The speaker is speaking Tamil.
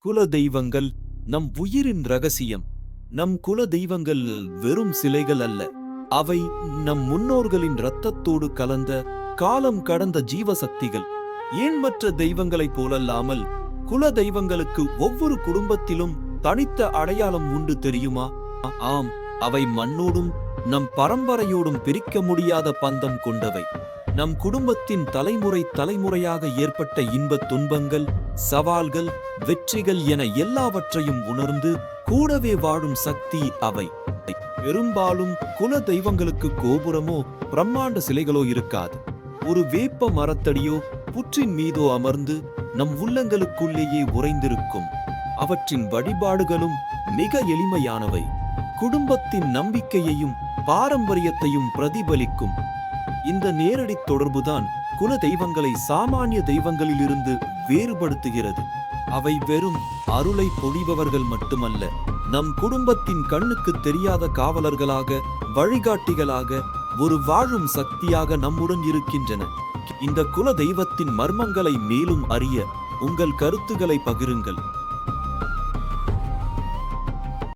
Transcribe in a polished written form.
குல தெய்வங்கள் நம் உயிரின் ரகசியம். நம் குல தெய்வங்கள் வெறும் சிலைகள் அல்ல, அவை நம் முன்னோர்களின் இரத்தத்தோடு கலந்த காலம் கடந்த ஜீவசக்திகள். ஏன் மற்ற தெய்வங்களைப் போலல்லாமல் குல தெய்வங்களுக்கு ஒவ்வொரு குடும்பத்திலும் தனித்த அடையாளம் உண்டு தெரியுமா? ஆம், அவை மண்ணோடும் நம் பரம்பரையோடும் பிரிக்க முடியாத பந்தம் கொண்டவை. நம் குடும்பத்தின் தலைமுறை தலைமுறையாக ஏற்பட்ட இன்பத் துன்பங்கள், சவால்கள், வெற்றிகள் என எல்லாவற்றையும் உணர்ந்து கூடவே வாழும் சக்தி அவை. பெரும்பாலும் குல தெய்வங்களுக்கு கோபுரமோ பிரம்மாண்ட சிலைகளோ இருக்காது. ஒரு வேப்ப மரத்தடியோ புற்றின் மீதோ அமர்ந்து நம் உள்ளங்களுக்குள்ளேயே உறைந்திருக்கும். அவற்றின் வழிபாடுகளும் மிக எளிமையானவை, குடும்பத்தின் நம்பிக்கையையும் பாரம்பரியத்தையும் பிரதிபலிக்கும். இந்த நேரடி தொடர்புதான் குல தெய்வங்களை சாமானிய தெய்வங்களிலிருந்து வேறுபடுத்துகிறது. அவை வெறும் அருளை பொழிபவர்கள் மட்டுமல்ல, நம் குடும்பத்தின் கண்ணுக்கு தெரியாத காவலர்களாக, வழிகாட்டிகளாக, ஒரு வாழும் சக்தியாக நம்முடன் இருக்கின்றன. இந்த குல தெய்வத்தின் மர்மங்களை மேலும் அறிய உங்கள் கருத்துக்களை பகிருங்கள்.